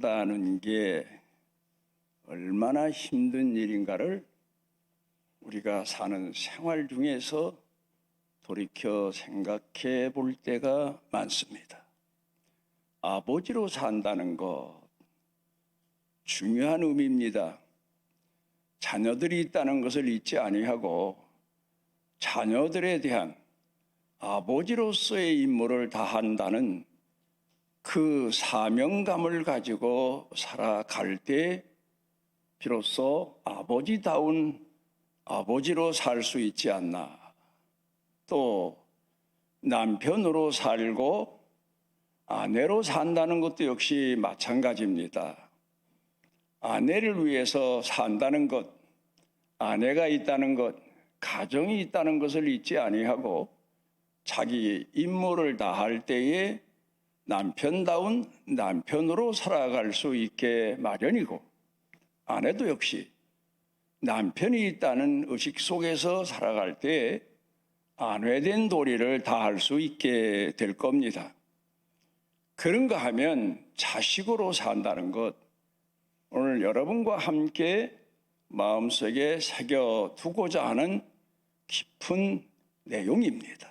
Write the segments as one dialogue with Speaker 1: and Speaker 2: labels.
Speaker 1: 산다는 게 얼마나 힘든 일인가를 우리가 사는 생활 중에서 돌이켜 생각해 볼 때가 많습니다. 아버지로 산다는 것 중요한 의미입니다. 자녀들이 있다는 것을 잊지 아니하고 자녀들에 대한 아버지로서의 임무를 다한다는 그 사명감을 가지고 살아갈 때 비로소 아버지다운 아버지로 살 수 있지 않나. 또 남편으로 살고 아내로 산다는 것도 역시 마찬가지입니다. 아내를 위해서 산다는 것, 아내가 있다는 것, 가정이 있다는 것을 잊지 아니하고 자기 임무를 다할 때에 남편다운 남편으로 살아갈 수 있게 마련이고, 아내도 역시 남편이 있다는 의식 속에서 살아갈 때 아내된 도리를 다할 수 있게 될 겁니다. 그런가 하면 자식으로 산다는 것, 오늘 여러분과 함께 마음속에 새겨두고자 하는 깊은 내용입니다.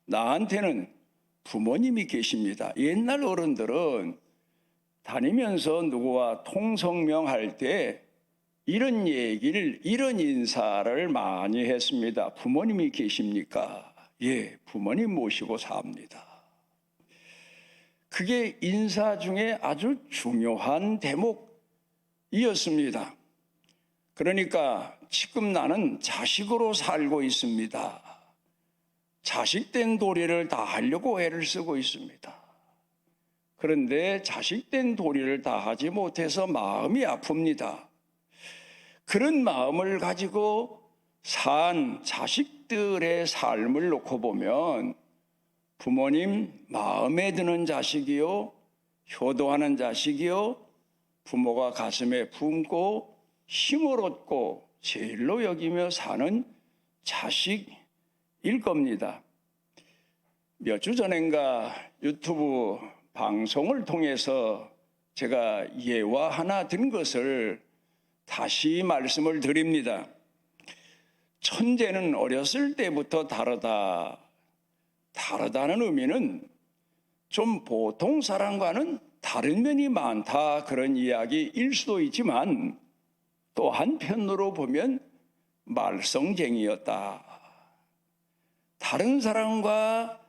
Speaker 1: 나한테는 부모님이 계십니다. 옛날 어른들은 다니면서 누구와 통성명할 때 이런 얘기를, 이런 인사를 많이 했습니다. 부모님이 계십니까? 예, 부모님 모시고 삽니다. 그게 인사 중에 아주 중요한 대목이었습니다. 그러니까 지금 나는 자식으로 살고 있습니다. 자식된 도리를 다 하려고 애를 쓰고 있습니다. 그런데 자식된 도리를 다 하지 못해서 마음이 아픕니다. 그런 마음을 가지고 산 자식들의 삶을 놓고 보면 부모님 마음에 드는 자식이요, 효도하는 자식이요, 부모가 가슴에 품고 힘을 얻고 제일로 여기며 사는 자식일 겁니다. 몇 주 전인가 유튜브 방송을 통해서 제가 예화 하나 든 것을 다시 말씀을 드립니다. 천재는 어렸을 때부터 다르다. 다르다는 의미는 좀 보통 사람과는 다른 면이 많다, 그런 이야기일 수도 있지만 또 한편으로 보면 말썽쟁이였다. 다른 사람과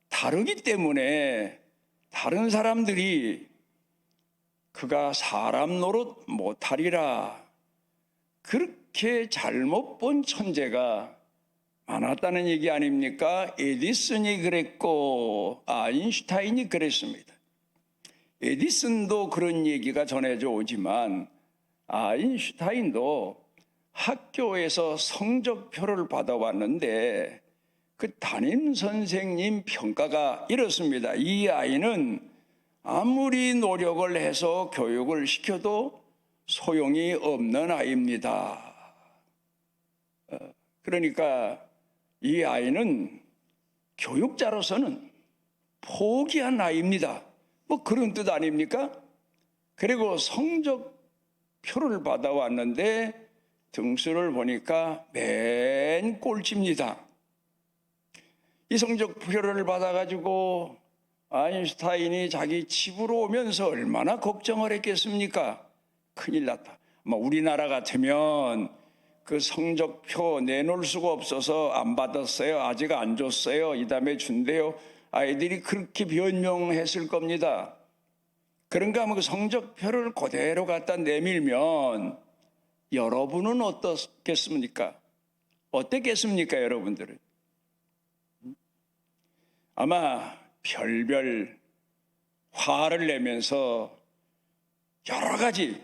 Speaker 1: 다르기 때문에 다른 사람들이 그가 사람 노릇 못하리라, 그렇게 잘못 본 천재가 많았다는 얘기 아닙니까? 에디슨이 그랬고 아인슈타인이 그랬습니다. 에디슨도 그런 얘기가 전해져 오지만 아인슈타인도 학교에서 성적표를 받아왔는데 그 담임 선생님 평가가 이렇습니다. 이 아이는 아무리 노력을 해서 교육을 시켜도 소용이 없는 아이입니다. 그러니까 이 아이는 교육자로서는 포기한 아이입니다. 뭐 그런 뜻 아닙니까? 그리고 성적표를 받아왔는데 등수를 보니까 맨 꼴찌입니다. 이 성적표를 받아가지고 아인슈타인이 자기 집으로 오면서 얼마나 걱정을 했겠습니까? 큰일 났다. 우리나라 같으면 그 성적표 내놓을 수가 없어서 안 받았어요. 아직 안 줬어요. 이 다음에 준대요. 아이들이 그렇게 변명했을 겁니다. 그런가 하면 그 성적표를 그대로 갖다 내밀면 여러분은 어떻겠습니까? 어땠겠습니까, 여러분들은? 아마 별별 화를 내면서 여러 가지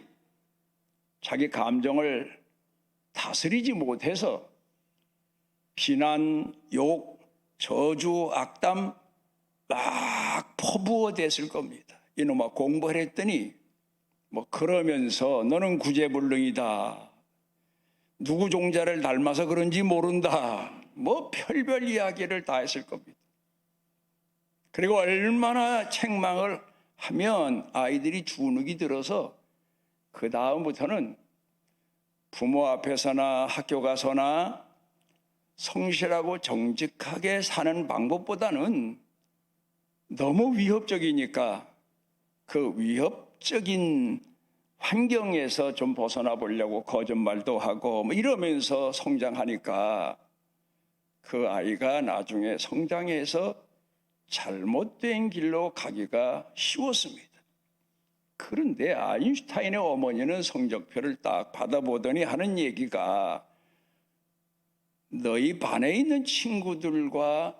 Speaker 1: 자기 감정을 다스리지 못해서 비난, 욕, 저주, 악담 막 퍼부어 댔을 겁니다. 이놈아 공부를 했더니 그러면서 너는 구제불능이다. 누구 종자를 닮아서 그런지 모른다. 별별 이야기를 다 했을 겁니다. 그리고 얼마나 책망을 하면 아이들이 주눅이 들어서 그 다음부터는 부모 앞에서나 학교 가서나 성실하고 정직하게 사는 방법보다는 너무 위협적이니까 그 위협적인 환경에서 좀 벗어나 보려고 거짓말도 하고 뭐 이러면서 성장하니까 그 아이가 나중에 성장해서 잘못된 길로 가기가 쉬웠습니다. 그런데 아인슈타인의 어머니는 성적표를 딱 받아보더니 하는 얘기가 너희 반에 있는 친구들과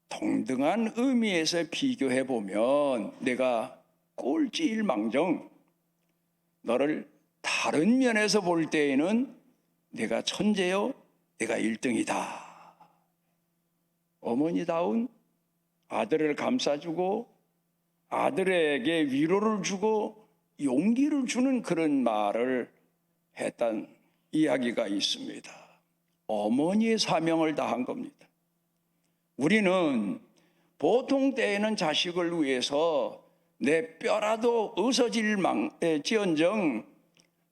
Speaker 1: 동등한 의미에서 비교해 보면 내가 꼴찌일망정 너를 다른 면에서 볼 때에는 내가 천재요, 내가 1등이다. 어머니다운 아들을 감싸주고 아들에게 위로를 주고 용기를 주는 그런 말을 했던 이야기가 있습니다. 어머니의 사명을 다한 겁니다. 우리는 보통 때에는 자식을 위해서 내 뼈라도 으서질지언정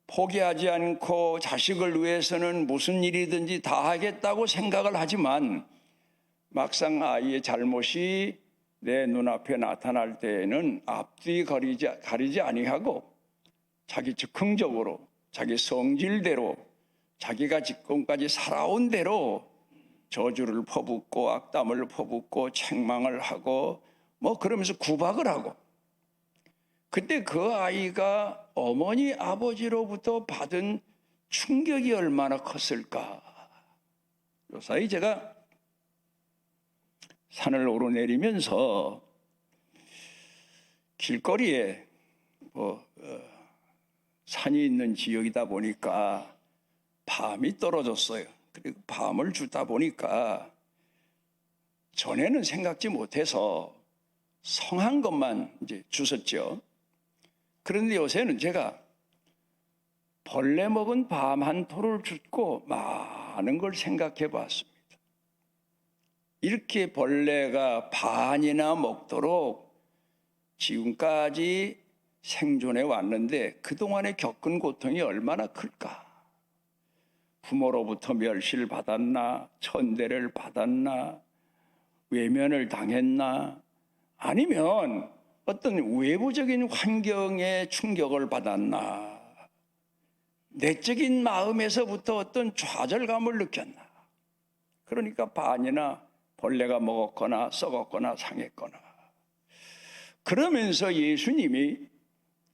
Speaker 1: 포기하지 않고 자식을 위해서는 무슨 일이든지 다 하겠다고 생각을 하지만 막상 아이의 잘못이 내 눈앞에 나타날 때에는 앞뒤 가리지 아니하고 자기 즉흥적으로 자기 성질대로 자기가 지금까지 살아온 대로 저주를 퍼붓고 악담을 퍼붓고 책망을 하고 뭐 그러면서 구박을 하고 그때 그 아이가 어머니 아버지로부터 받은 충격이 얼마나 컸을까. 요사이 제가 산을 오르내리면서 길거리에 산이 있는 지역이다 보니까 밤이 떨어졌어요. 그리고 밤을 주다 보니까 전에는 생각지 못해서 성한 것만 이제 주웠죠. 그런데 요새는 제가 벌레 먹은 밤 한 토를 줍고 많은 걸 생각해 봤습니다. 이렇게 벌레가 반이나 먹도록 지금까지 생존해 왔는데 그동안에 겪은 고통이 얼마나 클까? 부모로부터 멸시를 받았나? 천대를 받았나? 외면을 당했나? 아니면 어떤 외부적인 환경에 충격을 받았나? 내적인 마음에서부터 어떤 좌절감을 느꼈나? 그러니까 반이나 벌레가 먹었거나 썩었거나 상했거나. 그러면서 예수님이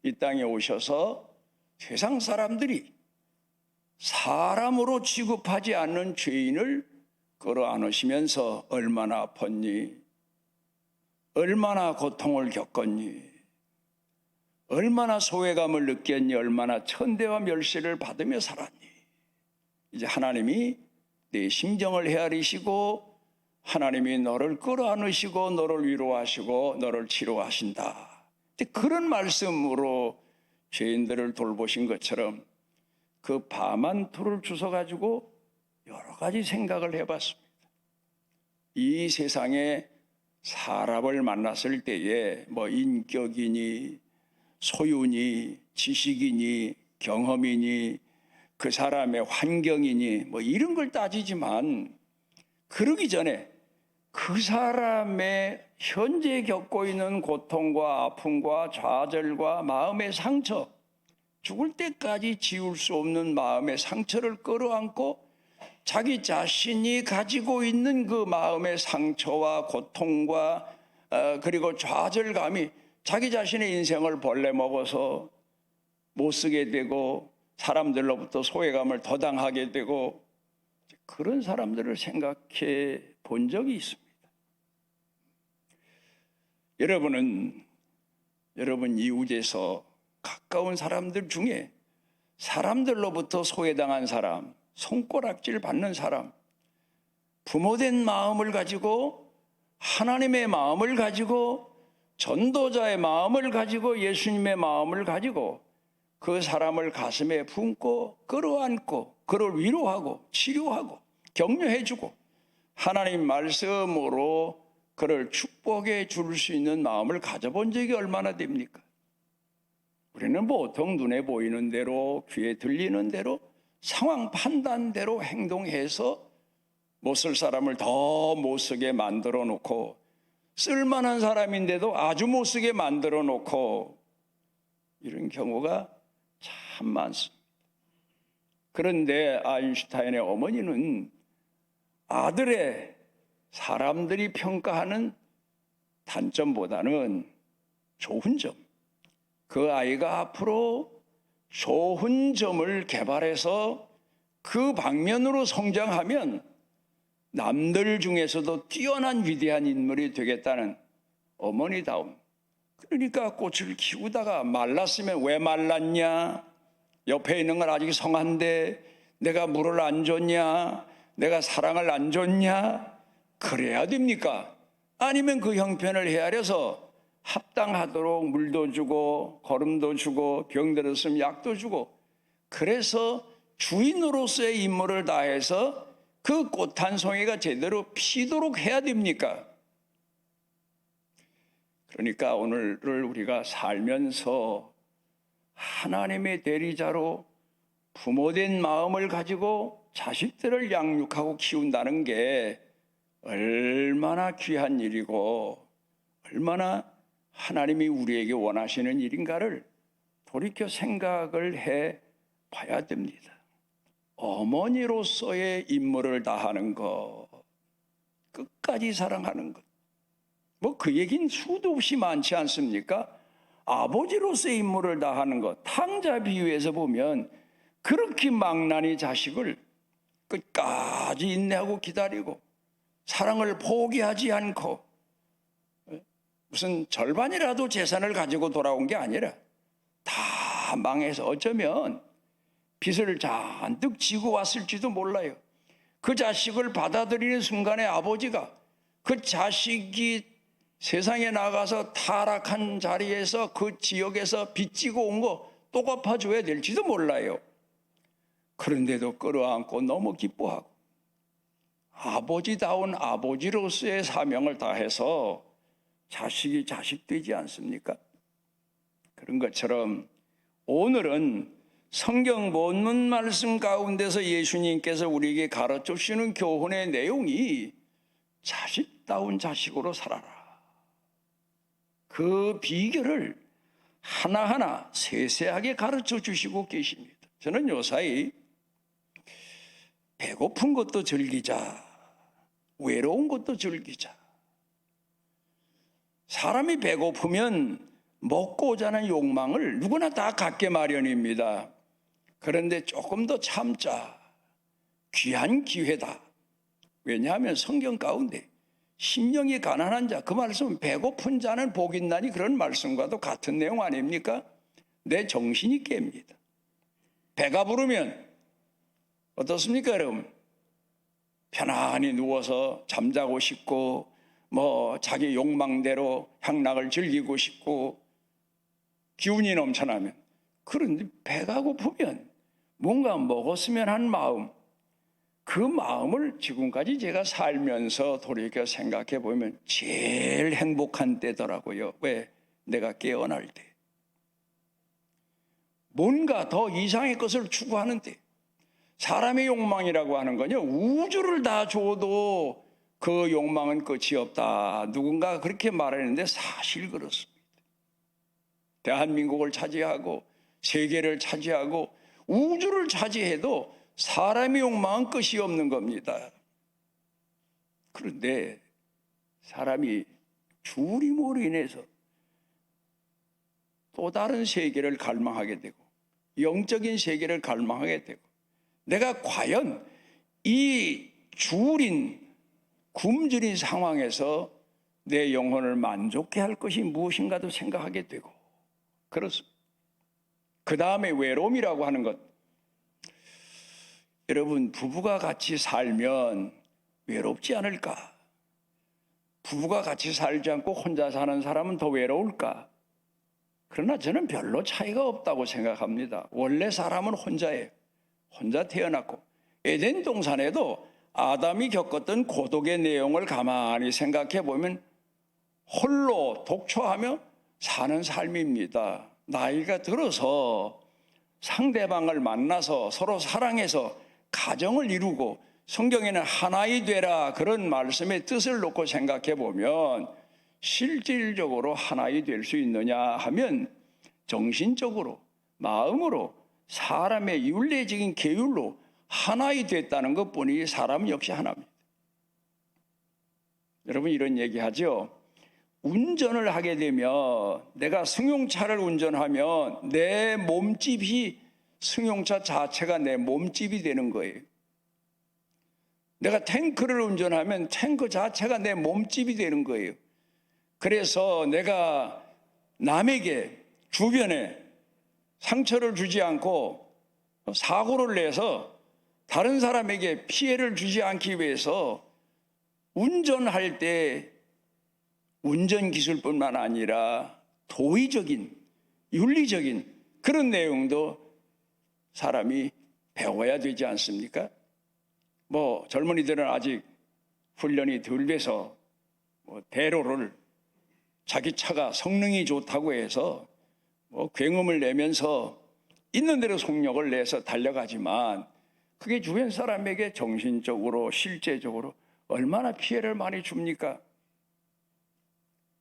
Speaker 1: 이 땅에 오셔서 세상 사람들이 사람으로 취급하지 않는 죄인을 끌어안으시면서 얼마나 아팠니? 얼마나 고통을 겪었니? 얼마나 소외감을 느꼈니? 얼마나 천대와 멸시를 받으며 살았니? 이제 하나님이 내 심정을 헤아리시고 하나님이 너를 끌어안으시고 너를 위로하시고 너를 치료하신다. 그런 말씀으로 죄인들을 돌보신 것처럼 그 밤 한 토를 주워가지고 여러 가지 생각을 해봤습니다. 이 세상에 사람을 만났을 때에 뭐 인격이니 소유니 지식이니 경험이니 그 사람의 환경이니 뭐 이런 걸 따지지만 그러기 전에 그 사람의 현재 겪고 있는 고통과 아픔과 좌절과 마음의 상처, 죽을 때까지 지울 수 없는 마음의 상처를 끌어안고 자기 자신이 가지고 있는 그 마음의 상처와 고통과 그리고 좌절감이 자기 자신의 인생을 벌레 먹어서 못 쓰게 되고 사람들로부터 소외감을 더 당하게 되고 그런 사람들을 생각해 본 적이 있습니다. 여러분은 여러분 이웃에서 가까운 사람들 중에 사람들로부터 소외당한 사람, 손가락질 받는 사람, 부모된 마음을 가지고 하나님의 마음을 가지고 전도자의 마음을 가지고 예수님의 마음을 가지고 그 사람을 가슴에 품고 끌어안고 그를 위로하고 치료하고 격려해주고 하나님 말씀으로 그를 축복해 줄 수 있는 마음을 가져본 적이 얼마나 됩니까? 우리는 보통 눈에 보이는 대로, 귀에 들리는 대로, 상황 판단대로 행동해서 못 쓸 사람을 더 못 쓰게 만들어 놓고, 쓸만한 사람인데도 아주 못 쓰게 만들어 놓고, 이런 경우가 참 많습니다. 그런데 아인슈타인의 어머니는 아들의 사람들이 평가하는 단점보다는 좋은 점, 그 아이가 앞으로 좋은 점을 개발해서 그 방면으로 성장하면 남들 중에서도 뛰어난 위대한 인물이 되겠다는 어머니다움. 그러니까 꽃을 키우다가 말랐으면 왜 말랐냐? 옆에 있는 건 아직 성한데 내가 물을 안 줬냐? 내가 사랑을 안 줬냐? 그래야 됩니까? 아니면 그 형편을 헤아려서 합당하도록 물도 주고 거름도 주고 병 들었으면 약도 주고, 그래서 주인으로서의 임무를 다해서 그 꽃 한 송이가 제대로 피도록 해야 됩니까? 그러니까 오늘을 우리가 살면서 하나님의 대리자로 부모된 마음을 가지고 자식들을 양육하고 키운다는 게 얼마나 귀한 일이고 얼마나 하나님이 우리에게 원하시는 일인가를 돌이켜 생각을 해 봐야 됩니다. 어머니로서의 임무를 다하는 것, 끝까지 사랑하는 것, 뭐 그 얘기는 수도 없이 많지 않습니까? 아버지로서의 임무를 다하는 것, 탕자 비유에서 보면 그렇게 망나니 자식을 끝까지 인내하고 기다리고 사랑을 포기하지 않고, 무슨 절반이라도 재산을 가지고 돌아온 게 아니라 다 망해서 어쩌면 빚을 잔뜩 지고 왔을지도 몰라요. 그 자식을 받아들이는 순간에 아버지가 그 자식이 세상에 나가서 타락한 자리에서 그 지역에서 빚지고 온 거 또 갚아줘야 될지도 몰라요. 그런데도 끌어안고 너무 기뻐하고 아버지다운 아버지로서의 사명을 다해서 자식이 자식 되지 않습니까? 그런 것처럼 오늘은 성경 본문 말씀 가운데서 예수님께서 우리에게 가르쳐 주시는 교훈의 내용이 자식다운 자식으로 살아라, 그 비결을 하나하나 세세하게 가르쳐 주시고 계십니다. 저는 요사이 배고픈 것도 즐기자, 외로운 것도 즐기자. 사람이 배고프면 먹고자 하는 욕망을 누구나 다 갖게 마련입니다. 그런데 조금 더 참자. 귀한 기회다. 왜냐하면 성경 가운데 심령이 가난한 자, 그 말씀은 배고픈 자는 복 있나니 그런 말씀과도 같은 내용 아닙니까? 내 정신이 깹니다. 배가 부르면 어떻습니까, 여러분? 편안히 누워서 잠자고 싶고 자기 욕망대로 향락을 즐기고 싶고 기운이 넘쳐나면. 그런데 배가 고프면 뭔가 먹었으면 한 마음, 그 마음을 지금까지 제가 살면서 돌이켜 생각해 보면 제일 행복한 때더라고요. 왜? 내가 깨어날 때. 뭔가 더 이상의 것을 추구하는 때. 사람의 욕망이라고 하는 건요, 우주를 다 줘도 그 욕망은 끝이 없다. 누군가 그렇게 말했는데 사실 그렇습니다. 대한민국을 차지하고 세계를 차지하고 우주를 차지해도 사람의 욕망은 끝이 없는 겁니다. 그런데 사람이 주림으로 인해서 또 다른 세계를 갈망하게 되고 영적인 세계를 갈망하게 되고, 내가 과연 이 주린 굶주린 상황에서 내 영혼을 만족해 할 것이 무엇인가도 생각하게 되고 그렇습니다. 그 다음에 외로움이라고 하는 것. 여러분, 부부가 같이 살면 외롭지 않을까? 부부가 같이 살지 않고 혼자 사는 사람은 더 외로울까? 그러나 저는 별로 차이가 없다고 생각합니다. 원래 사람은 혼자예요. 혼자 태어났고, 에덴 동산에도 아담이 겪었던 고독의 내용을 가만히 생각해 보면 홀로 독초하며 사는 삶입니다. 나이가 들어서 상대방을 만나서 서로 사랑해서 가정을 이루고, 성경에는 하나이 되라 그런 말씀의 뜻을 놓고 생각해 보면 실질적으로 하나이 될 수 있느냐 하면 정신적으로, 마음으로, 사람의 윤리적인 계율로 하나이 됐다는 것뿐이 사람 역시 하나입니다. 여러분, 이런 얘기하죠. 운전을 하게 되면, 내가 승용차를 운전하면 내 몸집이, 승용차 자체가 내 몸집이 되는 거예요. 내가 탱크를 운전하면 탱크 자체가 내 몸집이 되는 거예요. 그래서 내가 남에게, 주변에 상처를 주지 않고 사고를 내서 다른 사람에게 피해를 주지 않기 위해서 운전할 때 운전 기술뿐만 아니라 도의적인, 윤리적인 그런 내용도 사람이 배워야 되지 않습니까? 젊은이들은 아직 훈련이 덜 돼서 대로를 자기 차가 성능이 좋다고 해서 굉음을 내면서 있는 대로 속력을 내서 달려가지만, 그게 주변 사람에게 정신적으로, 실제적으로 얼마나 피해를 많이 줍니까?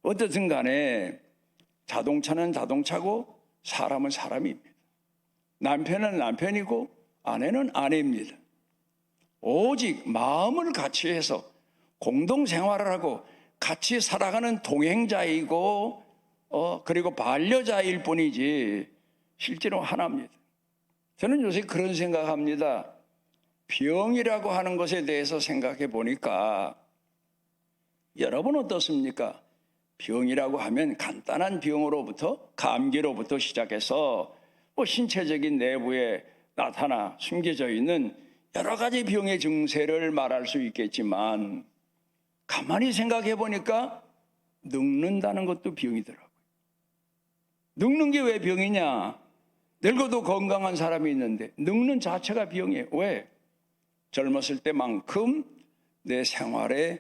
Speaker 1: 어떻든 간에 자동차는 자동차고 사람은 사람입니다. 남편은 남편이고 아내는 아내입니다. 오직 마음을 같이 해서 공동생활을 하고 같이 살아가는 동행자이고 그리고 반려자일 뿐이지 실제로 하나입니다. 저는 요새 그런 생각합니다. 병이라고 하는 것에 대해서 생각해 보니까, 여러분 어떻습니까? 병이라고 하면 간단한 병으로부터, 감기로부터 시작해서 신체적인 내부에 나타나 숨겨져 있는 여러 가지 병의 증세를 말할 수 있겠지만, 가만히 생각해 보니까 늙는다는 것도 병이더라고요. 늙는 게 왜 병이냐? 늙어도 건강한 사람이 있는데 늙는 자체가 병이에요. 왜? 젊었을 때만큼 내 생활에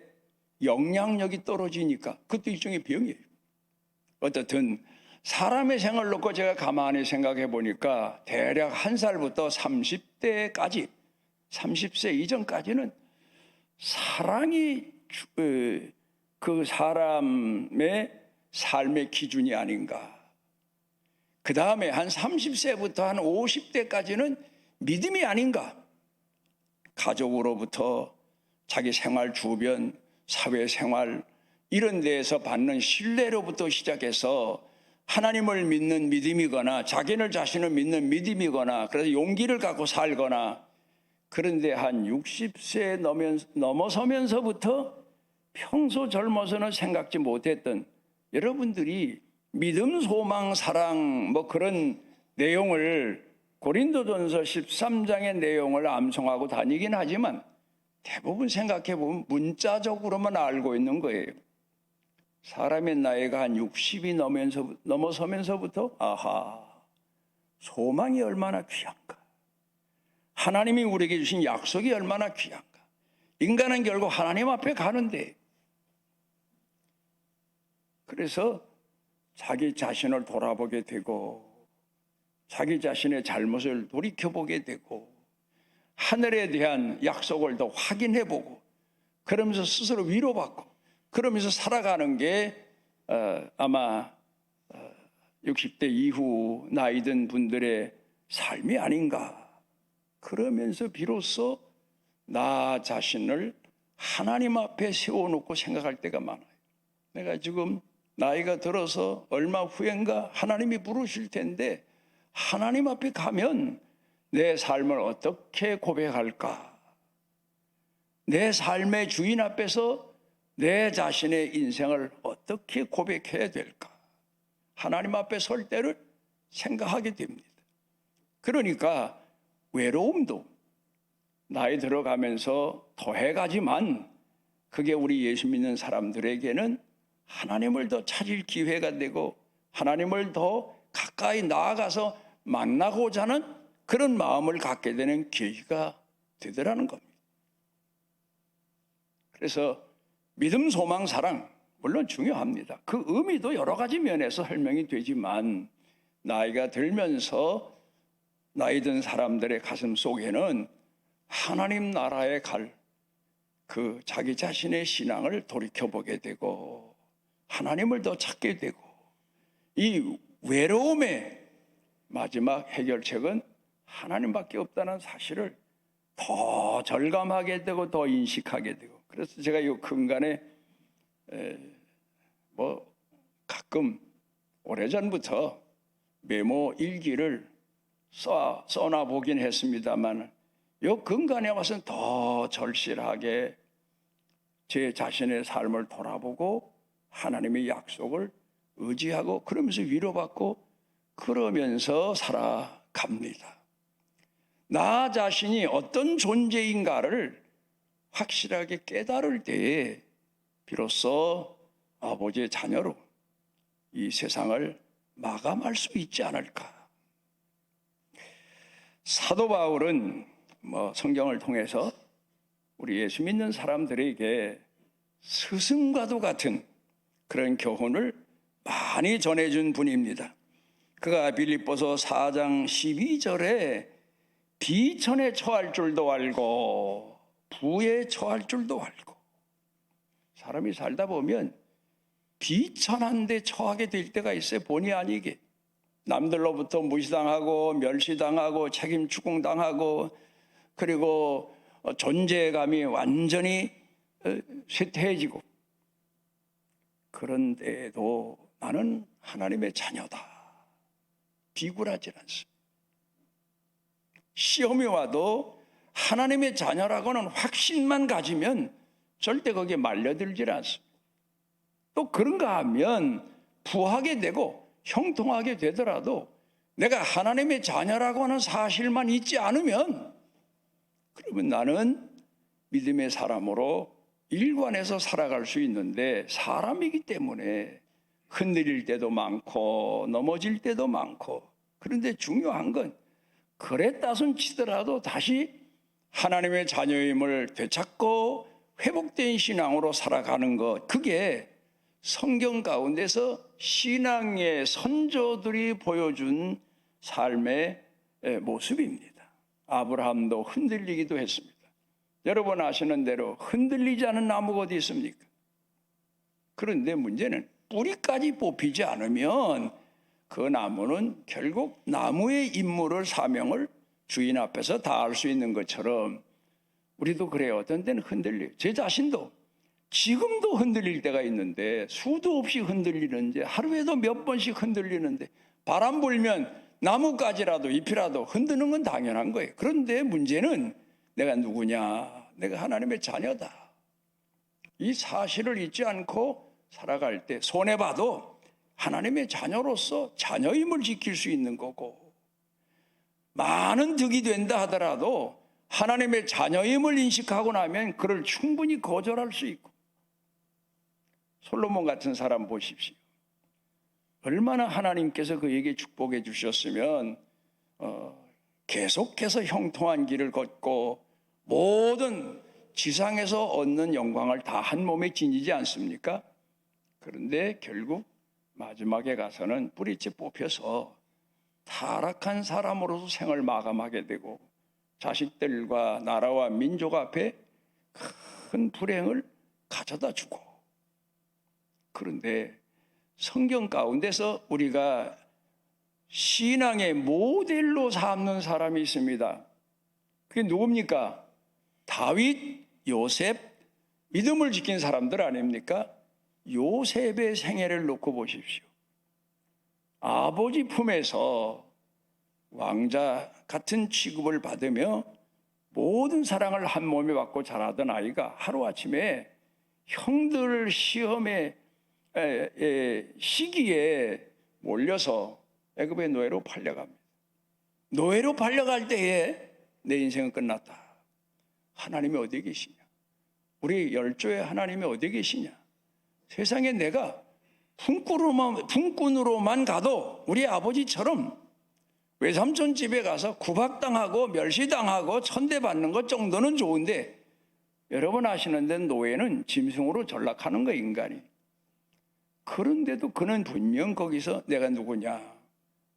Speaker 1: 영향력이 떨어지니까. 그것도 일종의 병이에요. 어떻든 사람의 생을 놓고 제가 가만히 생각해 보니까 대략 1살부터 30대까지, 30세 이전까지는 사랑이 그 사람의 삶의 기준이 아닌가. 그 다음에 한 30세부터 한 50대까지는 믿음이 아닌가. 가족으로부터 자기 생활 주변, 사회생활 이런 데에서 받는 신뢰로부터 시작해서 하나님을 믿는 믿음이거나 자기를 자신을 믿는 믿음이거나, 그래서 용기를 갖고 살거나, 그런데 한 60세 넘어서면서부터 평소 젊어서는 생각지 못했던, 여러분들이 믿음, 소망, 사랑 그런 내용을 고린도전서 13장의 내용을 암송하고 다니긴 하지만 대부분 생각해 보면 문자적으로만 알고 있는 거예요. 사람의 나이가 한 60이 넘어서면서부터 아하, 소망이 얼마나 귀한가, 하나님이 우리에게 주신 약속이 얼마나 귀한가. 인간은 결국 하나님 앞에 가는데, 그래서 자기 자신을 돌아보게 되고 자기 자신의 잘못을 돌이켜보게 되고 하늘에 대한 약속을 더 확인해보고, 그러면서 스스로 위로받고, 그러면서 살아가는 게 아마 60대 이후 나이 든 분들의 삶이 아닌가. 그러면서 비로소 나 자신을 하나님 앞에 세워놓고 생각할 때가 많아요. 내가 지금 나이가 들어서 얼마 후엔가 하나님이 부르실 텐데, 하나님 앞에 가면 내 삶을 어떻게 고백할까? 내 삶의 주인 앞에서 내 자신의 인생을 어떻게 고백해야 될까? 하나님 앞에 설 때를 생각하게 됩니다. 그러니까 외로움도 나이 들어가면서 더해가지만, 그게 우리 예수 믿는 사람들에게는 하나님을 더 찾을 기회가 되고 하나님을 더 가까이 나아가서 만나고자 하는 그런 마음을 갖게 되는 계기가 되더라는 겁니다. 그래서 믿음, 소망, 사랑, 물론 중요합니다. 그 의미도 여러 가지 면에서 설명이 되지만 나이가 들면서 나이 든 사람들의 가슴 속에는 하나님 나라에 갈 그 자기 자신의 신앙을 돌이켜보게 되고 하나님을 더 찾게 되고 이 외로움의 마지막 해결책은 하나님밖에 없다는 사실을 더 절감하게 되고 더 인식하게 되고 그래서 제가 이 근간에 가끔 오래전부터 메모 일기를 써놔 보긴 했습니다만 이 근간에 와서는 더 절실하게 제 자신의 삶을 돌아보고 하나님의 약속을 의지하고 그러면서 위로받고 그러면서 살아갑니다. 나 자신이 어떤 존재인가를 확실하게 깨달을 때에 비로소 아버지의 자녀로 이 세상을 마감할 수 있지 않을까. 사도 바울은 성경을 통해서 우리 예수 믿는 사람들에게 스승과도 같은 그런 교훈을 많이 전해준 분입니다. 그가 빌립보서 4장 12절에 비천에 처할 줄도 알고 부에 처할 줄도 알고 사람이 살다 보면 비천한 데 처하게 될 때가 있어요. 본의 아니게 남들로부터 무시당하고 멸시당하고 책임 추궁당하고 그리고 존재감이 완전히 쇠퇴해지고 그런데도 나는 하나님의 자녀다. 비굴하지 않습니다. 시험이 와도 하나님의 자녀라고는 확신만 가지면 절대 거기에 말려들지 않습니다. 또 그런가 하면 부하게 되고 형통하게 되더라도 내가 하나님의 자녀라고 하는 사실만 잊지 않으면 그러면 나는 믿음의 사람으로 일관해서 살아갈 수 있는데 사람이기 때문에 흔들릴 때도 많고 넘어질 때도 많고 그런데 중요한 건 그랬다손 치더라도 다시 하나님의 자녀임을 되찾고 회복된 신앙으로 살아가는 것 그게 성경 가운데서 신앙의 선조들이 보여준 삶의 모습입니다. 아브라함도 흔들리기도 했습니다. 여러분 아시는 대로 흔들리지 않은 나무가 어디 있습니까? 그런데 문제는 뿌리까지 뽑히지 않으면 그 나무는 결국 나무의 임무를 사명을 주인 앞에서 다할 수 있는 것처럼 우리도 그래요. 어떤 때는 흔들려요. 제 자신도 지금도 흔들릴 때가 있는데 수도 없이 흔들리는데 하루에도 몇 번씩 흔들리는데 바람 불면 나뭇가지라도 잎이라도 흔드는 건 당연한 거예요. 그런데 문제는 내가 누구냐? 내가 하나님의 자녀다. 이 사실을 잊지 않고 살아갈 때 손해봐도 하나님의 자녀로서 자녀임을 지킬 수 있는 거고 많은 득이 된다 하더라도 하나님의 자녀임을 인식하고 나면 그를 충분히 거절할 수 있고 솔로몬 같은 사람 보십시오. 얼마나 하나님께서 그에게 축복해 주셨으면 계속해서 형통한 길을 걷고 모든 지상에서 얻는 영광을 다 한 몸에 지니지 않습니까? 그런데 결국 마지막에 가서는 뿌리째 뽑혀서 타락한 사람으로서 생을 마감하게 되고 자식들과 나라와 민족 앞에 큰 불행을 가져다 주고 그런데 성경 가운데서 우리가 신앙의 모델로 삼는 사람이 있습니다. 그게 누굽니까? 다윗, 요셉, 믿음을 지킨 사람들 아닙니까? 요셉의 생애를 놓고 보십시오. 아버지 품에서 왕자 같은 취급을 받으며 모든 사랑을 한 몸에 받고 자라던 아이가 하루아침에 형들 시험의 시기에 몰려서 애굽의 노예로 팔려갑니다. 노예로 팔려갈 때에 내 인생은 끝났다. 하나님이 어디 계시냐? 우리 열조의 하나님이 어디 계시냐? 세상에 내가 품꾼으로만 가도 우리 아버지처럼 외삼촌 집에 가서 구박당하고 멸시당하고 천대받는 것 정도는 좋은데 여러분 아시는 데 노예는 짐승으로 전락하는 거 인간이. 그런데도 그는 분명 거기서 내가 누구냐?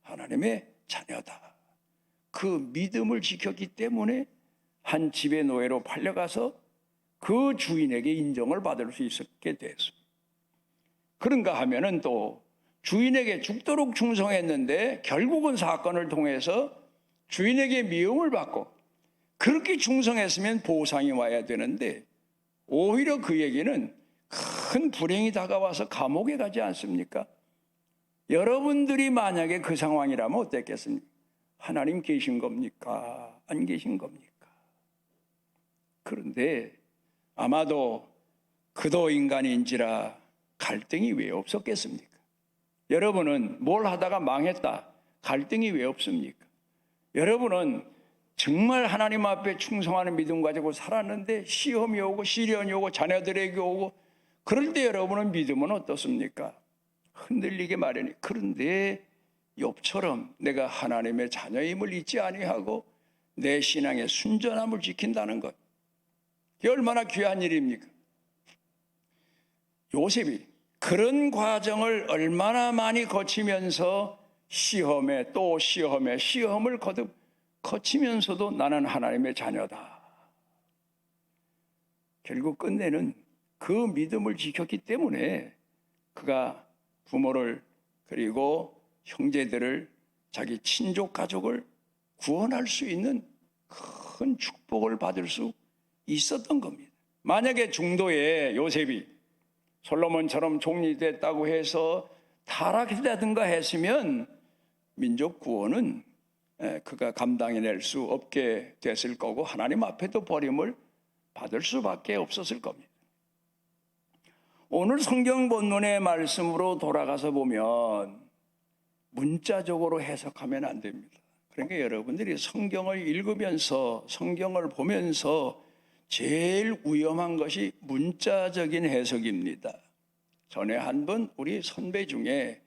Speaker 1: 하나님의 자녀다. 그 믿음을 지켰기 때문에 한 집의 노예로 팔려가서 그 주인에게 인정을 받을 수 있었게 됐습니다. 그런가 하면은 또 주인에게 죽도록 충성했는데 결국은 사건을 통해서 주인에게 미움을 받고, 그렇게 충성했으면 보상이 와야 되는데 오히려 그에게는 큰 불행이 다가와서 감옥에 가지 않습니까? 여러분들이 만약에 그 상황이라면 어땠겠습니까? 하나님 계신 겁니까? 안 계신 겁니까? 그런데 아마도 그도 인간인지라 갈등이 왜 없었겠습니까? 여러분은 뭘 하다가 망했다, 갈등이 왜 없습니까? 여러분은 정말 하나님 앞에 충성하는 믿음 가지고 살았는데 시험이 오고 시련이 오고 자녀들에게 오고 그럴 때 여러분은 믿음은 어떻습니까? 흔들리게 마련이. 그런데 욥처럼 내가 하나님의 자녀임을 잊지 아니하고 내 신앙의 순전함을 지킨다는 것, 이게 얼마나 귀한 일입니까? 요셉이 그런 과정을 얼마나 많이 거치면서 시험에 또 시험을 거듭 거치면서도 나는 하나님의 자녀다. 결국 끝내는 그 믿음을 지켰기 때문에 그가 부모를 그리고 형제들을, 자기 친족 가족을 구원할 수 있는 큰 축복을 받을 수 있었던 겁니다. 만약에 중도에 요셉이 솔로몬처럼 종이 됐다고 해서 타락했다든가 했으면 민족 구원은 그가 감당해낼 수 없게 됐을 거고 하나님 앞에도 버림을 받을 수밖에 없었을 겁니다. 오늘 성경 본문의 말씀으로 돌아가서 보면 문자적으로 해석하면 안 됩니다. 그러니까 여러분들이 성경을 읽으면서 성경을 보면서 제일 위험한 것이 문자적인 해석입니다. 전에 한 분 우리 선배 중에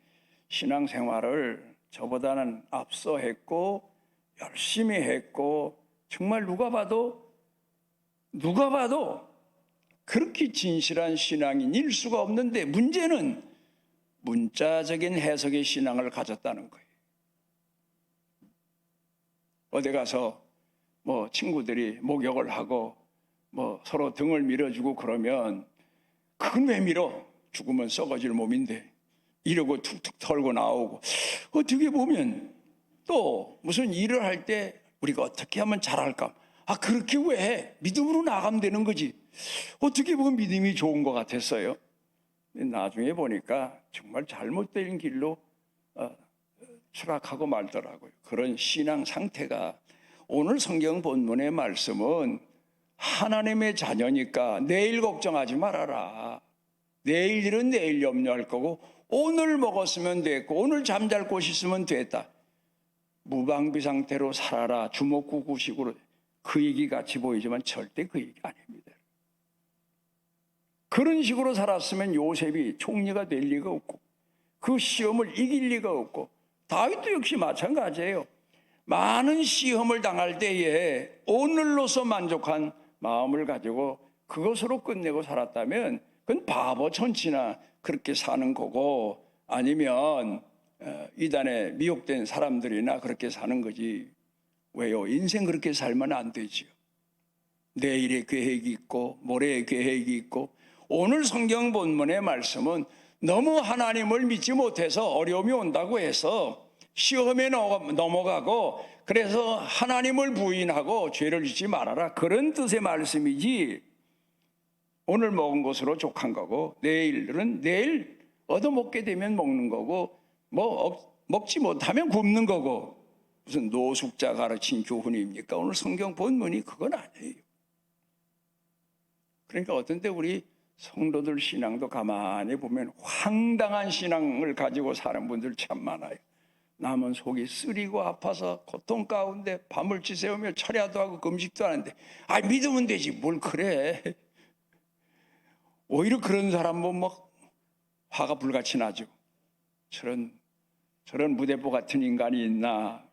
Speaker 1: 신앙생활을 저보다는 앞서 했고 열심히 했고 정말 누가 봐도 그렇게 진실한 신앙인일 수가 없는데 문제는 문자적인 해석의 신앙을 가졌다는 거예요. 어디 가서 뭐 친구들이 목욕을 하고 뭐 서로 등을 밀어주고 그러면 그건 왜 밀어? 죽으면 썩어질 몸인데 이러고 툭툭 털고 나오고, 어떻게 보면 또 무슨 일을 할 때 우리가 어떻게 하면 잘할까? 아, 그렇게 왜 해? 믿음으로 나가면 되는 거지. 어떻게 보면 믿음이 좋은 것 같았어요. 나중에 보니까 정말 잘못된 길로 추락하고 말더라고요. 그런 신앙 상태가. 오늘 성경 본문의 말씀은 하나님의 자녀니까 내일 걱정하지 말아라. 내일 일은 내일 염려할 거고 오늘 먹었으면 됐고 오늘 잠잘 곳 있으면 됐다. 무방비 상태로 살아라. 주먹구구식으로 그 얘기 같이 보이지만 절대 그 얘기 아닙니다. 그런 식으로 살았으면 요셉이 총리가 될 리가 없고 그 시험을 이길 리가 없고, 다윗도 역시 마찬가지예요. 많은 시험을 당할 때에 오늘로서 만족한 마음을 가지고 그것으로 끝내고 살았다면 그건 바보 천치나 그렇게 사는 거고, 아니면 이단에 미혹된 사람들이나 그렇게 사는 거지. 왜요? 인생 그렇게 살면 안 되지요. 내일의 계획이 있고 모레의 계획이 있고, 오늘 성경 본문의 말씀은 너무 하나님을 믿지 못해서 어려움이 온다고 해서 시험에 넘어가고 그래서 하나님을 부인하고 죄를 짓지 말아라, 그런 뜻의 말씀이지 오늘 먹은 것으로 족한 거고 내일은 내일 얻어먹게 되면 먹는 거고 뭐 먹지 못하면 굶는 거고, 무슨 노숙자 가르친 교훈입니까? 오늘 성경 본문이 그건 아니에요. 그러니까 어떤 때 우리 성도들 신앙도 가만히 보면 황당한 신앙을 가지고 사는 분들 참 많아요. 남은 속이 쓰리고 아파서 고통 가운데 밤을 지새우며 철야도 하고 금식도 하는데 믿으면 되지 뭘 그래. 오히려 그런 사람은 막 화가 불같이 나죠. 저런 무대포 같은 인간이 있나.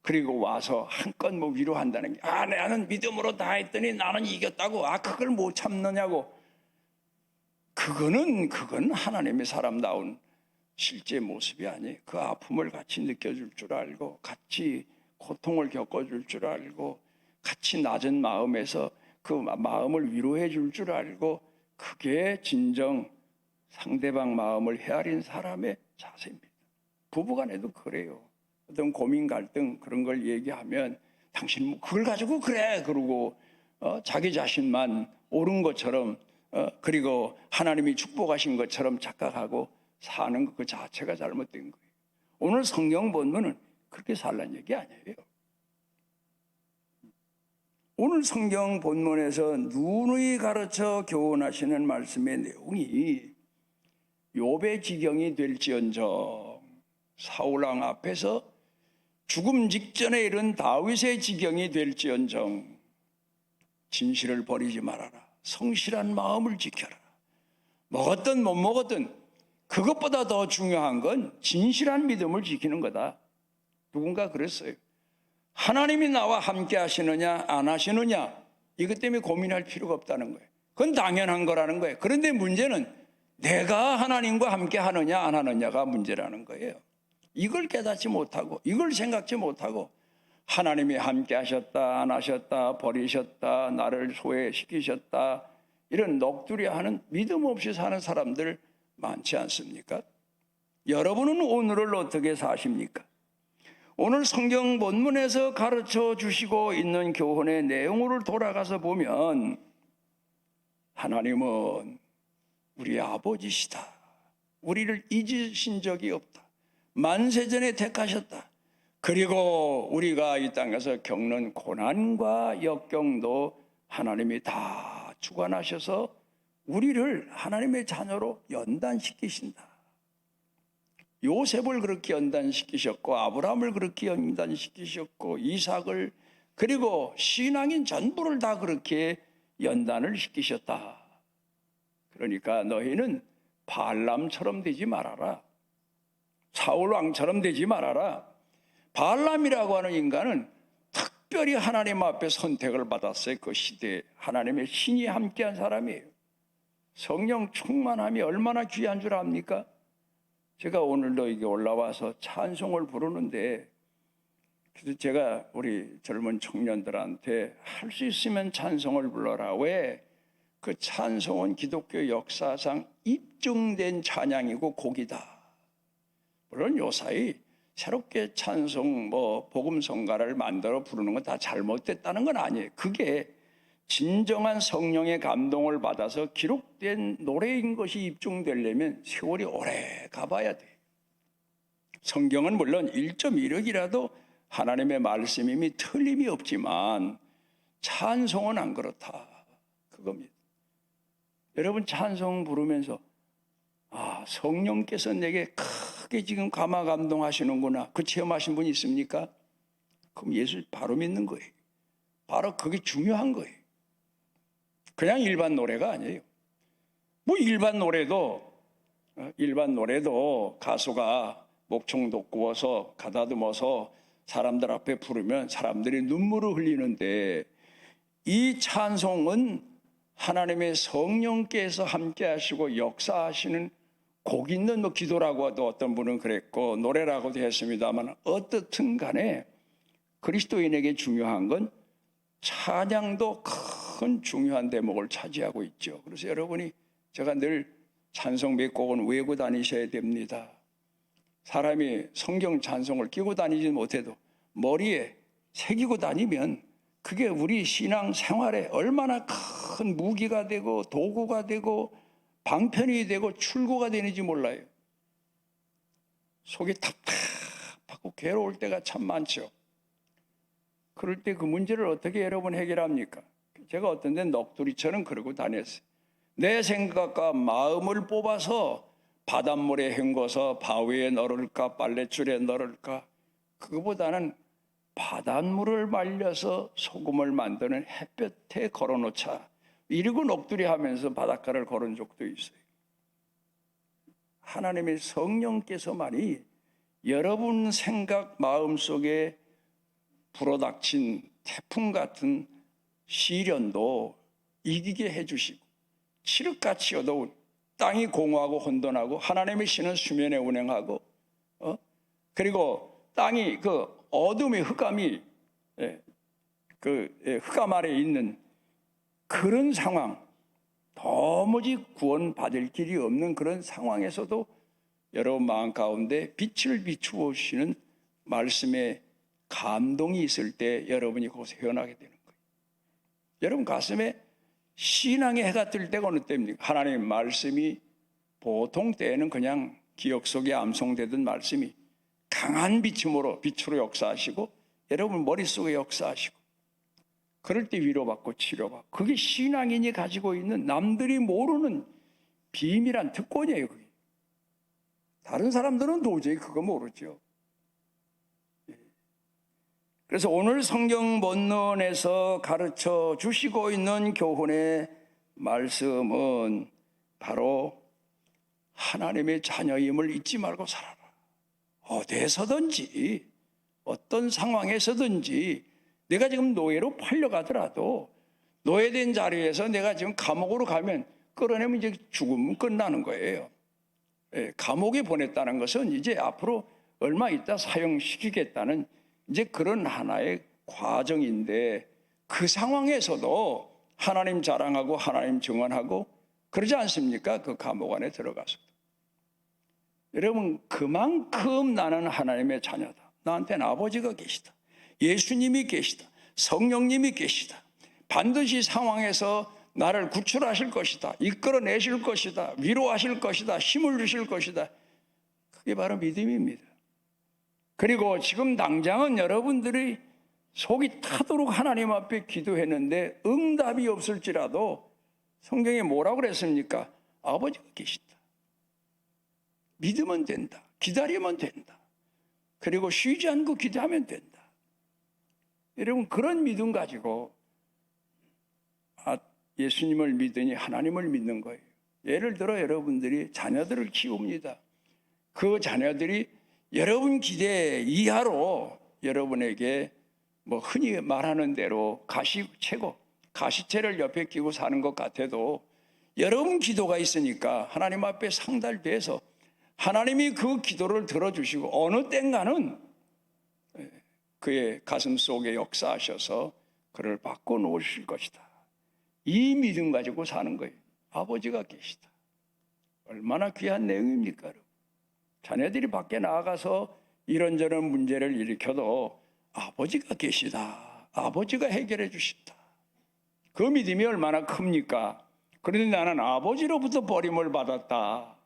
Speaker 1: 그리고 와서 한껏 위로한다는 게, 나는 믿음으로 다 했더니 나는 이겼다고. 그걸 못 참느냐고. 그건 하나님의 사람다운 실제 모습이 아니에요. 그 아픔을 같이 느껴줄 줄 알고, 같이 고통을 겪어줄 줄 알고, 같이 낮은 마음에서 그 마음을 위로해 줄 줄 알고, 그게 진정 상대방 마음을 헤아린 사람의 자세입니다. 부부간에도 그래요. 어떤 고민 갈등 그런 걸 얘기하면 당신 뭐 그걸 가지고 그래 그러고 자기 자신만 옳은 것처럼 그리고 하나님이 축복하신 것처럼 착각하고 사는 것 그 자체가 잘못된 거예요. 오늘 성경 본문은 그렇게 살란 얘기 아니에요. 오늘 성경 본문에서 누누이 가르쳐 교훈하시는 말씀의 내용이 욥의 지경이 될지언정, 사울왕 앞에서 죽음 직전에 이른 다윗의 지경이 될지언정 진실을 버리지 말아라. 성실한 마음을 지켜라. 먹었든 못 먹었든 그것보다 더 중요한 건 진실한 믿음을 지키는 거다. 누군가 그랬어요. 하나님이 나와 함께 하시느냐 안 하시느냐 이것 때문에 고민할 필요가 없다는 거예요. 그건 당연한 거라는 거예요. 그런데 문제는 내가 하나님과 함께 하느냐 안 하느냐가 문제라는 거예요. 이걸 깨닫지 못하고 이걸 생각지 못하고 하나님이 함께 하셨다 안 하셨다 버리셨다 나를 소외시키셨다 이런 넋두리하는 믿음 없이 사는 사람들 많지 않습니까? 여러분은 오늘을 어떻게 사십니까? 오늘 성경 본문에서 가르쳐 주시고 있는 교훈의 내용을 돌아가서 보면 하나님은 우리 아버지시다. 우리를 잊으신 적이 없다. 만세전에 택하셨다. 그리고 우리가 이 땅에서 겪는 고난과 역경도 하나님이 다 주관하셔서 우리를 하나님의 자녀로 연단시키신다. 요셉을 그렇게 연단시키셨고 아브라함을 그렇게 연단시키셨고 이삭을 그리고 신앙인 전부를 다 그렇게 연단을 시키셨다. 그러니까 너희는 발람처럼 되지 말아라. 사울왕처럼 되지 말아라. 발람이라고 하는 인간은 특별히 하나님 앞에 선택을 받았어요. 그 시대에 하나님의 신이 함께한 사람이에요. 성령 충만함이 얼마나 귀한 줄 압니까? 제가 오늘도 이게 올라와서 찬송을 부르는데 그래서 제가 우리 젊은 청년들한테 할 수 있으면 찬송을 불러라. 왜? 그 찬송은 기독교 역사상 입증된 찬양이고 곡이다. 물론 요사이 새롭게 찬송 복음성가를 만들어 부르는 건 다 잘못됐다는 건 아니에요. 그게 진정한 성령의 감동을 받아서 기록된 노래인 것이 입증되려면 세월이 오래 가봐야 돼. 성경은 물론 1.16이라도 하나님의 말씀임이 틀림이 없지만 찬송은 안 그렇다. 그겁니다. 여러분 찬송 부르면서 성령께서 내게 크게 지금 감화 감동하시는구나. 그 체험하신 분이 있습니까? 그럼 예수 바로 믿는 거예요. 바로 그게 중요한 거예요. 그냥 일반 노래가 아니에요. 뭐 일반 노래도 가수가 목청도 구워서 가다듬어서 사람들 앞에 부르면 사람들이 눈물을 흘리는데 이 찬송은 하나님의 성령께서 함께 하시고 역사하시는 곡 있는 기도라고 해도 어떤 분은 그랬고 노래라고도 했습니다만 어떻든 간에 그리스도인에게 중요한 건 찬양도 큰 중요한 대목을 차지하고 있죠. 그래서 여러분이 제가 늘 찬송 몇 곡은 외우고 다니셔야 됩니다. 사람이 성경 찬송을 끼고 다니지 못해도 머리에 새기고 다니면 그게 우리 신앙 생활에 얼마나 큰 무기가 되고 도구가 되고 방편이 되고 출구가 되는지 몰라요. 속이 답답하고 괴로울 때가 참 많죠. 그럴 때 그 문제를 어떻게 여러분 해결합니까? 제가 어떤 데 넋두리처럼 그러고 다녔어요. 내 생각과 마음을 뽑아서 바닷물에 헹궈서 바위에 넣을까 빨랫줄에 넣을까, 그거보다는 바닷물을 말려서 소금을 만드는 햇볕에 걸어놓자, 이러고 넋두리 하면서 바닷가를 걸은 적도 있어요. 하나님의 성령께서만이 여러분 생각 마음속에 불어닥친 태풍 같은 시련도 이기게 해주시고 칠흑같이 어두운 땅이 공허하고 혼돈하고 하나님의 신은 수면에 운행하고 그리고 땅이 그 어둠의 흑암이 흑암 아래에 있는 그런 상황, 도무지 구원받을 길이 없는 그런 상황에서도 여러분 마음 가운데 빛을 비추시는 말씀에 감동이 있을 때 여러분이 그것을 헤어나게 되는 거예요. 여러분 가슴에 신앙의 해가 뜰 때가 어느 때입니까? 하나님의 말씀이 보통 때에는 그냥 기억 속에 암송되던 말씀이 강한 빛으로 역사하시고 여러분 머릿속에 역사하시고 그럴 때 위로받고 치료받고 그게 신앙인이 가지고 있는 남들이 모르는 비밀한 특권이에요. 그게. 다른 사람들은 도저히 그거 모르죠. 그래서 오늘 성경 본문에서 가르쳐 주시고 있는 교훈의 말씀은 바로 하나님의 자녀임을 잊지 말고 살아라. 어디에서든지 어떤 상황에서든지 내가 지금 노예로 팔려가더라도 노예된 자리에서 내가 지금 감옥으로 가면 끌어내면 이제 죽으면 끝나는 거예요. 감옥에 보냈다는 것은 이제 앞으로 얼마 있다 사형시키겠다는 이제 그런 하나의 과정인데 그 상황에서도 하나님 자랑하고 하나님 증언하고 그러지 않습니까? 그 감옥 안에 들어가서도. 여러분 그만큼 나는 하나님의 자녀다. 나한테는 아버지가 계시다. 예수님이 계시다. 성령님이 계시다. 반드시 상황에서 나를 구출하실 것이다. 이끌어내실 것이다. 위로하실 것이다. 힘을 주실 것이다. 그게 바로 믿음입니다. 그리고 지금 당장은 여러분들이 속이 타도록 하나님 앞에 기도했는데 응답이 없을지라도 성경에 뭐라고 그랬습니까? 아버지가 계시다. 믿으면 된다. 기다리면 된다. 그리고 쉬지 않고 기도하면 된다. 여러분 그런 믿음 가지고 예수님을 믿으니 하나님을 믿는 거예요. 예를 들어 여러분들이 자녀들을 키웁니다. 그 자녀들이 여러분 기대 이하로 여러분에게 뭐 흔히 말하는 대로 가시채를 옆에 끼고 사는 것 같아도 여러분 기도가 있으니까 하나님 앞에 상달돼서 하나님이 그 기도를 들어주시고 어느 땐가는 그의 가슴 속에 역사하셔서 그를 바꿔놓으실 것이다. 이 믿음 가지고 사는 거예요. 아버지가 계시다. 얼마나 귀한 내용입니까? 자녀들이 밖에 나가서 이런저런 문제를 일으켜도 아버지가 계시다. 아버지가 해결해 주신다. 그 믿음이 얼마나 큽니까? 그런데 나는 아버지로부터 버림을 받았다.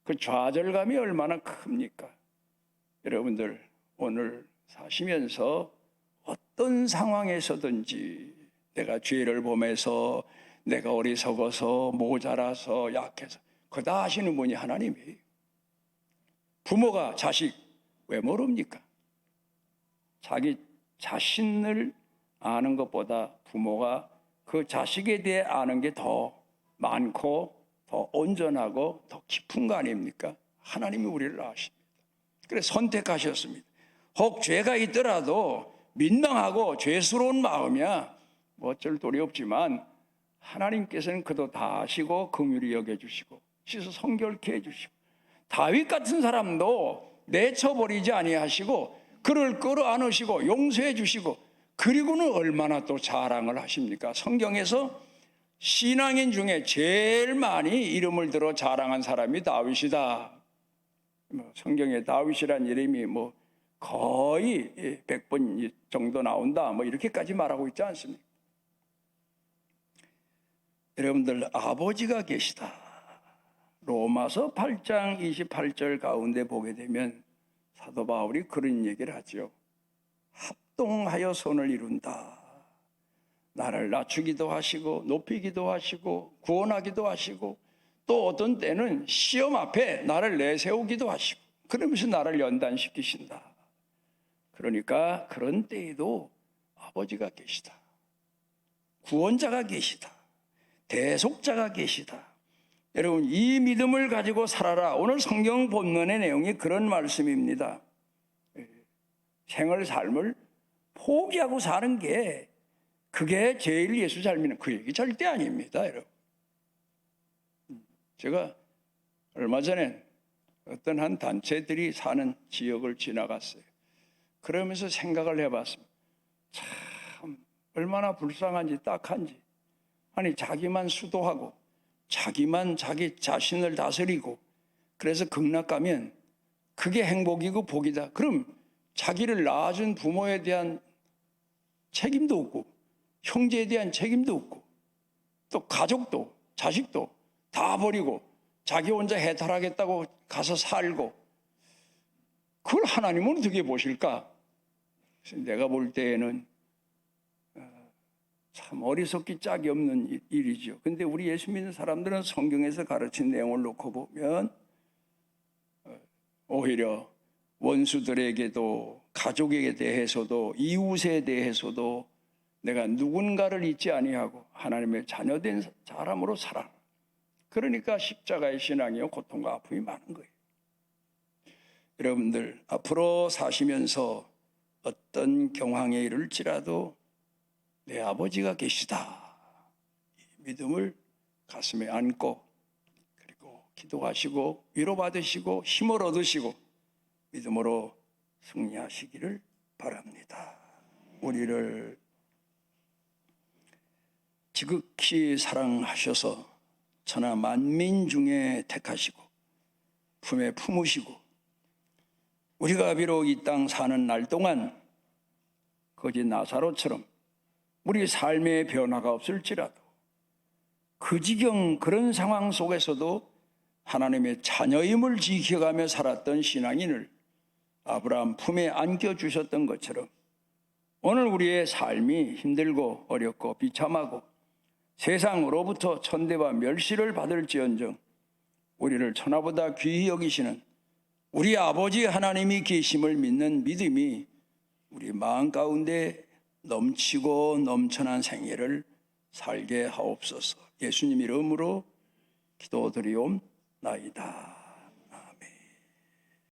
Speaker 1: 그 좌절감이 얼마나 큽니까? 여러분들 오늘 사시면서 어떤 상황에서든지 내가 죄를 범해서 내가 어리석어서 모자라서 약해서 그거 다 아시는 분이 하나님이에요. 부모가 자식 왜 모릅니까? 자기 자신을 아는 것보다 부모가 그 자식에 대해 아는 게 더 많고 더 온전하고 더 깊은 거 아닙니까? 하나님이 우리를 아십니다. 그래서 선택하셨습니다. 혹 죄가 있더라도 민망하고 죄스러운 마음이야 뭐 어쩔 도리 없지만 하나님께서는 그도 다 아시고 긍휼히 여겨주시고 씻어 성결케 해주시고 다윗 같은 사람도 내쳐버리지 아니하시고 그를 끌어안으시고 용서해 주시고 그리고는 얼마나 또 자랑을 하십니까? 성경에서 신앙인 중에 제일 많이 이름을 들어 자랑한 사람이 다윗이다. 성경에 다윗이란 이름이 뭐 거의 100번 정도 나온다. 뭐 이렇게까지 말하고 있지 않습니까? 여러분들 아버지가 계시다. 로마서 8장 28절 가운데 보게 되면 사도 바울이 그런 얘기를 하죠. 합동하여 선을 이룬다. 나를 낮추기도 하시고 높이기도 하시고 구원하기도 하시고 또 어떤 때는 시험 앞에 나를 내세우기도 하시고 그러면서 나를 연단시키신다. 그러니까 그런 때에도 아버지가 계시다. 구원자가 계시다. 대속자가 계시다. 여러분 이 믿음을 가지고 살아라. 오늘 성경 본문의 내용이 그런 말씀입니다. 생을 삶을 포기하고 사는 게 그게 제일 예수 잘 믿는 그 얘기 절대 아닙니다. 여러분 제가 얼마 전에 어떤 한 단체들이 사는 지역을 지나갔어요. 그러면서 생각을 해봤습니다. 참 얼마나 불쌍한지 딱한지. 아니 자기만 수도하고 자기만 자기 자신을 다스리고 그래서 극락 가면 그게 행복이고 복이다. 그럼 자기를 낳아준 부모에 대한 책임도 없고 형제에 대한 책임도 없고 또 가족도 자식도 다 버리고 자기 혼자 해탈하겠다고 가서 살고 그걸 하나님은 어떻게 보실까? 내가 볼 때에는 참 어리석기 짝이 없는 일이죠. 근데 우리 예수 믿는 사람들은 성경에서 가르친 내용을 놓고 보면 오히려 원수들에게도 가족에게 대해서도 이웃에 대해서도 내가 누군가를 잊지 아니하고 하나님의 자녀된 사람으로 살아. 그러니까 십자가의 신앙이요 고통과 아픔이 많은 거예요. 여러분들 앞으로 사시면서 어떤 경황에 이를지라도 내 아버지가 계시다. 이 믿음을 가슴에 안고 그리고 기도하시고 위로받으시고 힘을 얻으시고 믿음으로 승리하시기를 바랍니다. 우리를 지극히 사랑하셔서 천하 만민 중에 택하시고 품에 품으시고 우리가 비록 이 땅 사는 날 동안 거지 나사로처럼 우리 삶의 변화가 없을지라도 그 지경 그런 상황 속에서도 하나님의 자녀임을 지켜가며 살았던 신앙인을 아브라함 품에 안겨주셨던 것처럼 오늘 우리의 삶이 힘들고 어렵고 비참하고 세상으로부터 천대와 멸시를 받을지언정 우리를 천하보다 귀히 여기시는 우리 아버지 하나님이 계심을 믿는 믿음이 우리 마음 가운데 넘치고 넘쳐난 생애를 살게 하옵소서. 예수님 이름으로 기도드리옵나이다.